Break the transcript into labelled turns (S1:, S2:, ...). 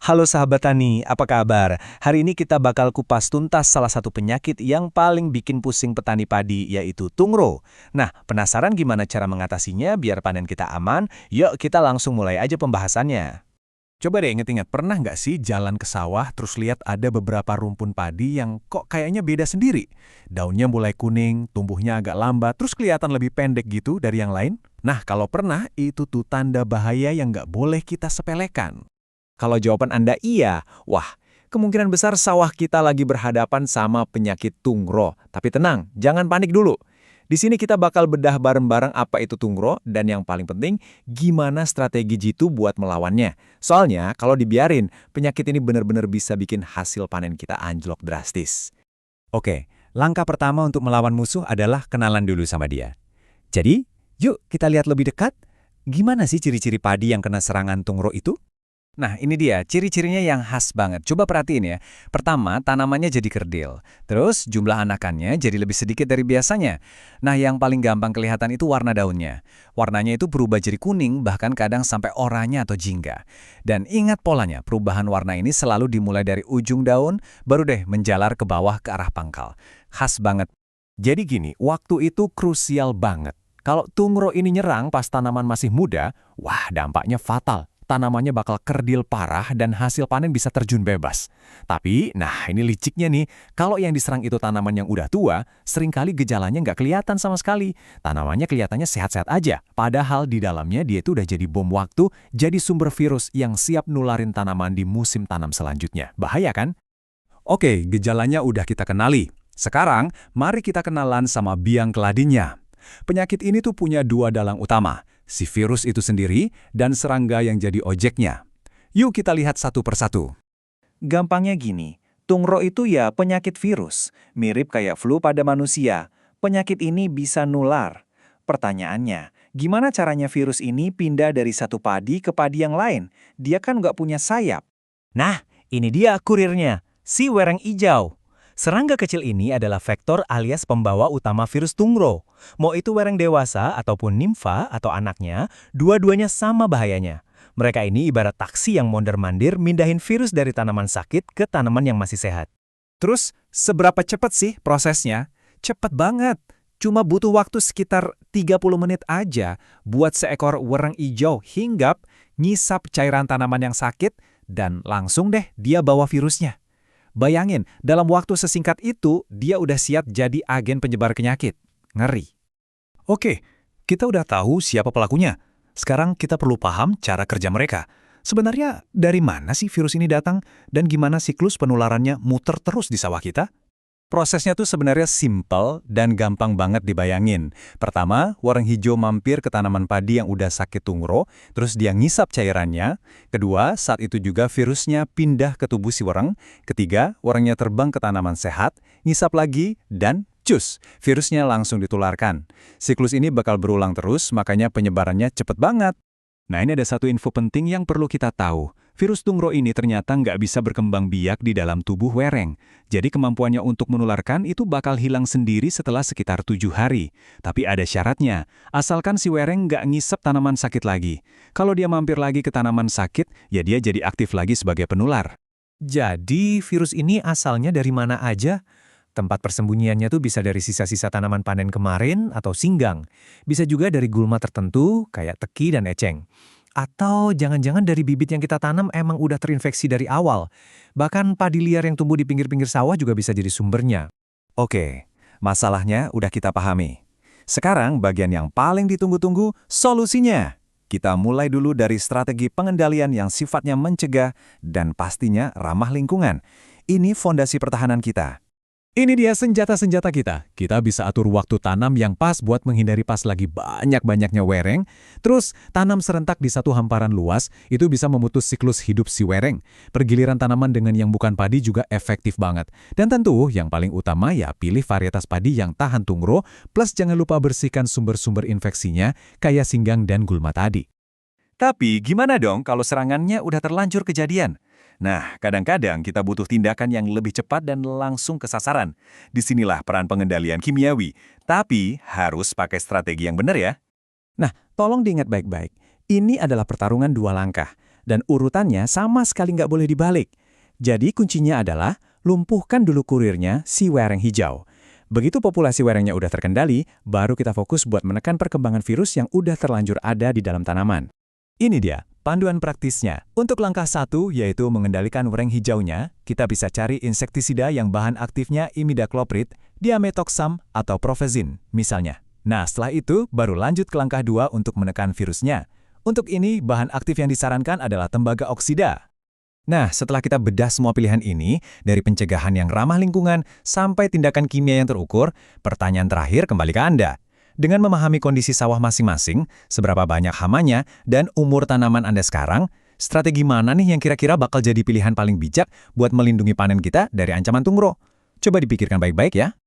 S1: Halo sahabat tani, apa kabar? Hari ini kita bakal kupas tuntas salah satu penyakit yang paling bikin pusing petani padi, yaitu tungro. Nah, penasaran gimana cara mengatasinya biar panen kita aman? Yuk kita langsung mulai aja pembahasannya.
S2: Coba deh inget-inget, pernah nggak sih jalan ke sawah terus lihat ada beberapa rumpun padi yang kok kayaknya beda sendiri? Daunnya mulai kuning, tumbuhnya agak lambat, terus kelihatan lebih pendek gitu dari yang lain? Nah, kalau pernah, itu tuh tanda bahaya yang nggak boleh kita sepelekan.
S3: Kalau jawaban Anda iya, wah, kemungkinan besar sawah kita lagi berhadapan sama penyakit tungro. Tapi tenang, jangan panik dulu. Di sini kita bakal bedah bareng-bareng apa itu tungro dan yang paling penting, gimana strategi jitu buat melawannya. Soalnya, kalau dibiarin, penyakit ini benar-benar bisa bikin hasil panen kita anjlok drastis.
S4: Oke, langkah pertama untuk melawan musuh adalah kenalan dulu sama dia. Jadi, yuk kita lihat lebih dekat. Gimana sih ciri-ciri padi yang kena serangan tungro itu?
S1: Nah, ini dia, ciri-cirinya yang khas banget. Coba perhatiin ya. Pertama, tanamannya jadi kerdil. Terus, jumlah anakannya jadi lebih sedikit dari biasanya. Nah, yang paling gampang kelihatan itu warna daunnya. Warnanya itu berubah jadi kuning, bahkan kadang sampai oranye atau jingga. Dan ingat polanya, perubahan warna ini selalu dimulai dari ujung daun, baru deh menjalar ke bawah ke arah pangkal. Khas banget.
S2: Jadi gini, waktu itu krusial banget. Kalau tungro ini nyerang pas tanaman masih muda, wah dampaknya fatal. Tanamannya bakal kerdil parah dan hasil panen bisa terjun bebas. Tapi, nah ini liciknya nih, kalau yang diserang itu tanaman yang udah tua, seringkali gejalanya nggak kelihatan sama sekali. Tanamannya kelihatannya sehat-sehat aja, padahal di dalamnya dia itu udah jadi bom waktu, jadi sumber virus yang siap nularin tanaman di musim tanam selanjutnya. Bahaya kan?
S4: Oke, gejalanya udah kita kenali. Sekarang, mari kita kenalan sama biang keladinya. Penyakit ini tuh punya dua dalang utama, si virus itu sendiri dan serangga yang jadi ojeknya. Yuk kita lihat satu persatu.
S1: Gampangnya gini, tungro itu ya penyakit virus, mirip kayak flu pada manusia. Penyakit ini bisa nular. Pertanyaannya, gimana caranya virus ini pindah dari satu padi ke padi yang lain? Dia kan nggak punya sayap.
S5: Nah, ini dia kurirnya, si wereng ijo. Serangga kecil ini adalah vektor alias pembawa utama virus tungro. Mau itu wereng dewasa ataupun nimfa atau anaknya, dua-duanya sama bahayanya. Mereka ini ibarat taksi yang mondar-mandir mindahin virus dari tanaman sakit ke tanaman yang masih sehat.
S4: Terus, seberapa cepat sih prosesnya? Cepat banget. Cuma butuh waktu sekitar 30 menit aja buat seekor wereng ijo hinggap, ngisap cairan tanaman yang sakit, dan langsung deh dia bawa virusnya. Bayangin, dalam waktu sesingkat itu, dia udah siap jadi agen penyebar penyakit. Ngeri. Oke, kita udah tahu siapa pelakunya. Sekarang kita perlu paham cara kerja mereka. Sebenarnya, dari mana sih virus ini datang? Dan gimana siklus penularannya muter terus di sawah kita? Prosesnya tuh sebenarnya simpel dan gampang banget dibayangin. Pertama, wereng hijau mampir ke tanaman padi yang udah sakit tungro, terus dia ngisap cairannya. Kedua, saat itu juga virusnya pindah ke tubuh si wereng. Ketiga, werengnya terbang ke tanaman sehat, ngisap lagi, dan cus, virusnya langsung ditularkan. Siklus ini bakal berulang terus, makanya penyebarannya cepet banget. Nah, ini ada satu info penting yang perlu kita tahu. Virus tungro ini ternyata nggak bisa berkembang biak di dalam tubuh wereng. Jadi kemampuannya untuk menularkan itu bakal hilang sendiri setelah sekitar 7 hari. Tapi ada syaratnya, asalkan si wereng nggak ngisep tanaman sakit lagi. Kalau dia mampir lagi ke tanaman sakit, ya dia jadi aktif lagi sebagai penular.
S5: Jadi, virus ini asalnya dari mana aja? Tempat persembunyiannya tuh bisa dari sisa-sisa tanaman panen kemarin atau singgang. Bisa juga dari gulma tertentu, kayak teki dan eceng. Atau jangan-jangan dari bibit yang kita tanam emang udah terinfeksi dari awal. Bahkan padi liar yang tumbuh di pinggir-pinggir sawah juga bisa jadi sumbernya.
S4: Oke, masalahnya udah kita pahami. Sekarang bagian yang paling ditunggu-tunggu, solusinya. Kita mulai dulu dari strategi pengendalian yang sifatnya mencegah dan pastinya ramah lingkungan. Ini fondasi pertahanan kita.
S2: Ini dia senjata-senjata kita. Kita bisa atur waktu tanam yang pas buat menghindari pas lagi banyak-banyaknya wereng. Terus, tanam serentak di satu hamparan luas, itu bisa memutus siklus hidup si wereng. Pergiliran tanaman dengan yang bukan padi juga efektif banget. Dan tentu, yang paling utama ya pilih varietas padi yang tahan tungro, plus jangan lupa bersihkan sumber-sumber infeksinya, kayak singgang dan gulma tadi.
S1: Tapi gimana dong kalau serangannya udah terlanjur kejadian? Nah, kadang-kadang kita butuh tindakan yang lebih cepat dan langsung ke sasaran. Disinilah peran pengendalian kimiawi. Tapi harus pakai strategi yang benar ya.
S4: Nah, tolong diingat baik-baik. Ini adalah pertarungan dua langkah.
S2: Dan urutannya sama sekali nggak boleh dibalik. Jadi kuncinya adalah lumpuhkan dulu kurirnya si wereng hijau. Begitu populasi werengnya udah terkendali, baru kita fokus buat menekan perkembangan virus yang udah terlanjur ada di dalam tanaman.
S5: Ini dia, panduan praktisnya. Untuk langkah 1, yaitu mengendalikan wereng hijaunya, kita bisa cari insektisida yang bahan aktifnya imidacloprid, diametoxam, atau profezin, misalnya. Nah, setelah itu, baru lanjut ke langkah 2 untuk menekan virusnya. Untuk ini, bahan aktif yang disarankan adalah tembaga oksida.
S1: Nah, setelah kita bedah semua pilihan ini, dari pencegahan yang ramah lingkungan sampai tindakan kimia yang terukur, pertanyaan terakhir kembali ke Anda. Dengan memahami kondisi sawah masing-masing, seberapa banyak hamanya, dan umur tanaman Anda sekarang, strategi mana nih yang kira-kira bakal jadi pilihan paling bijak buat melindungi panen kita dari ancaman tungro? Coba dipikirkan baik-baik ya.